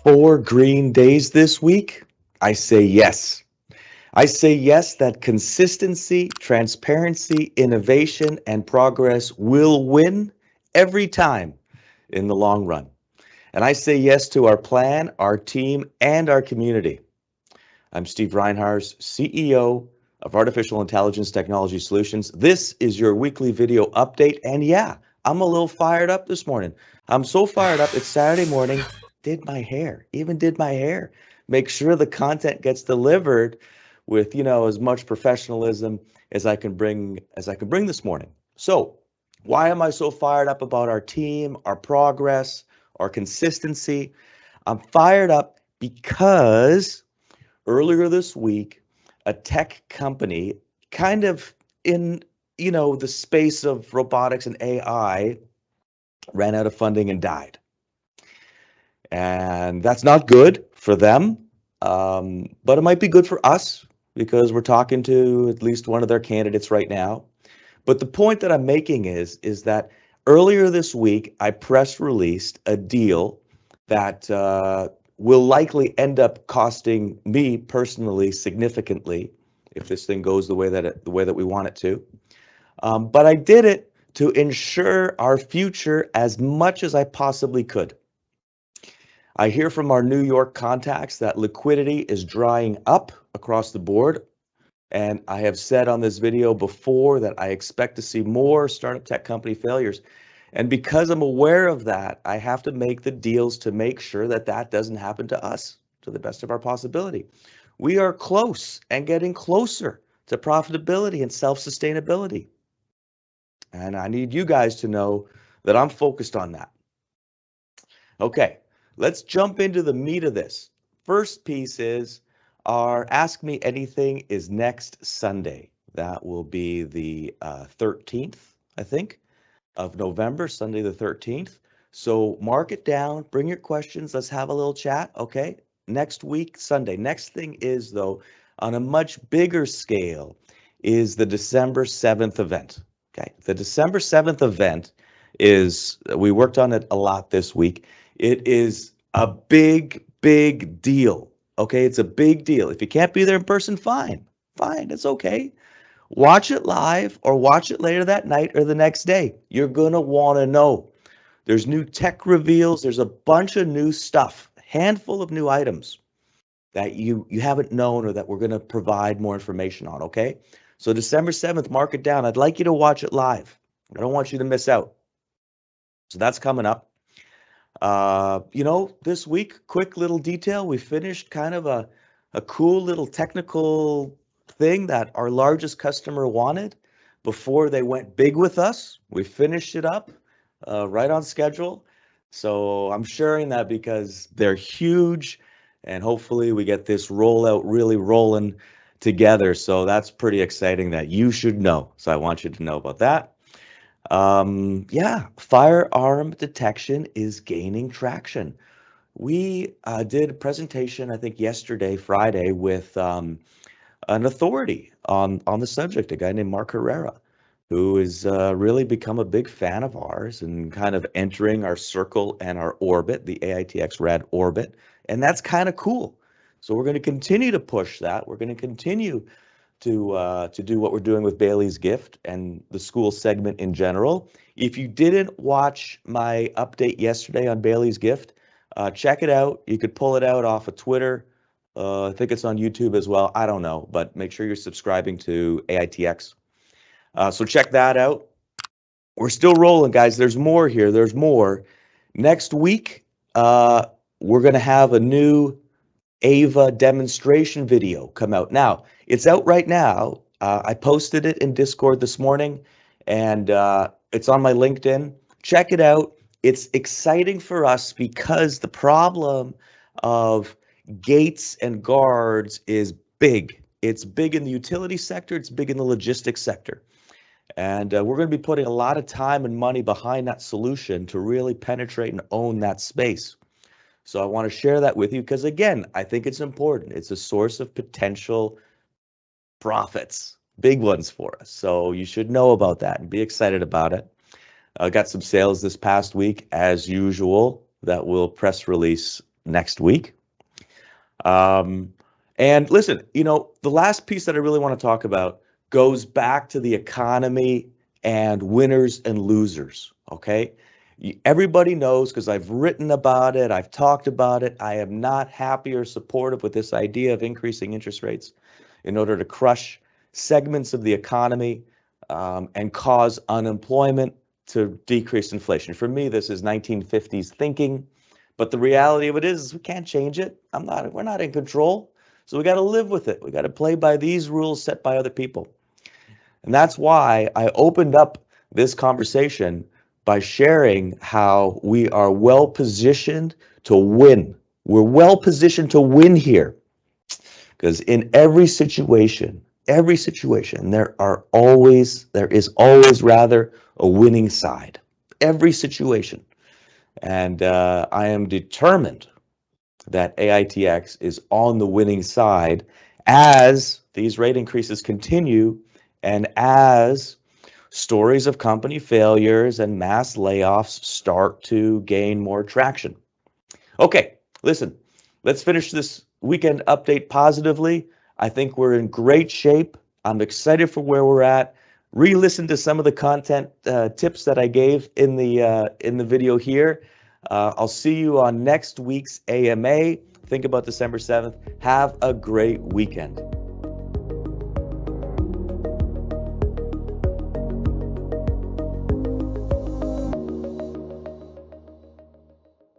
4 green days this week? I say yes. I say yes that consistency, transparency, innovation, and progress will win every time in the long run. And I say yes to our plan, our team, and our community. I'm Steve Reinharz, CEO of Artificial Intelligence Technology Solutions. This is your weekly video update. And yeah, I'm a little fired up this morning. I'm so fired up. It's Saturday morning. Even did my hair. Make sure the content gets delivered with, as much professionalism as I can bring this morning. So, why am I so fired up about our team, our progress, our consistency? I'm fired up because earlier this week, a tech company kind of in, the space of robotics and AI ran out of funding and died. And that's not good for them, but it might be good for us because we're talking to at least one of their candidates right now. But the point that I'm making is that earlier this week, I press released a deal that will likely end up costing me personally significantly if this thing goes the way that we want it to. But I did it to ensure our future as much as I possibly could. I hear from our New York contacts that liquidity is drying up across the board. And I have said on this video before that I expect to see more startup tech company failures. And because I'm aware of that, I have to make the deals to make sure that that doesn't happen to us to the best of our possibility. We are close and getting closer to profitability and self-sustainability. And I need you guys to know that I'm focused on that. Okay, let's jump into the meat of this. First piece is our Ask Me Anything is next Sunday. That will be the 13th, I think, of November, Sunday the 13th. So mark it down, bring your questions, let's have a little chat, okay? Next week, Sunday. Next thing is, though, on a much bigger scale, is the December 7th event, okay? The December 7th event is, we worked on it a lot this week. It is a big, big deal, okay? It's a big deal. If you can't be there in person, fine, it's okay. Watch it live or watch it later that night or the next day. You're going to want to know. There's new tech reveals. There's a bunch of new stuff, handful of new items that you haven't known or that we're going to provide more information on, okay? So December 7th, mark it down. I'd like you to watch it live. I don't want you to miss out. So that's coming up. This week, quick little detail, we finished kind of a cool little technical thing that our largest customer wanted before they went big with us. We finished it up right on schedule. So I'm sharing that because they're huge and hopefully we get this rollout really rolling together. So that's pretty exciting that you should know. So I want you to know about that. Firearm detection is gaining traction. We did a presentation, I think yesterday, Friday, with an authority on the subject, a guy named Mark Herrera, who has really become a big fan of ours and kind of entering our circle and our orbit, the AITX Rad orbit, and that's kind of cool. So we're going to continue to push that. We're going to continue to do what we're doing with Bailey's Gift and the school segment in general. If you didn't watch my update yesterday on Bailey's Gift, check it out. You could pull it out off of Twitter. I think it's on YouTube as well. I don't know, but make sure you're subscribing to AITX. So check that out. We're still rolling, guys. There's more here. There's more. Next week, we're going to have a new AVA demonstration video come out. Now, it's out right now. I posted it in Discord this morning, and it's on my LinkedIn. Check it out. It's exciting for us because the problem of gates and guards is big. It's big in the utility sector. It's big in the logistics sector. And we're going to be putting a lot of time and money behind that solution to really penetrate and own that space. So I want to share that with you because, again, I think it's important. It's a source of potential profits, big ones for us. So you should know about that and be excited about it. I got some sales this past week, as usual, that we'll press release next week. And listen, the last piece that I really want to talk about goes back to the economy and winners and losers, okay? Everybody knows, because I've written about it, I've talked about it, I am not happy or supportive with this idea of increasing interest rates in order to crush segments of the economy and cause unemployment to decrease inflation. For me, this is 1950s thinking, but the reality of it is we can't change it. We're not in control. So we got to live with it. We got to play by these rules set by other people. And that's why I opened up this conversation by sharing how we are well positioned to win. We're well positioned to win here, because in every situation, there is always rather a winning side. Every situation. And I am determined that AITX is on the winning side as these rate increases continue and as stories of company failures and mass layoffs start to gain more traction. Okay, listen, let's finish this weekend update positively. I think we're in great shape. I'm excited for where we're at. Re-listen to some of the content tips that I gave in the video here. I'll see you on next week's AMA. Think about December 7th. Have a great weekend.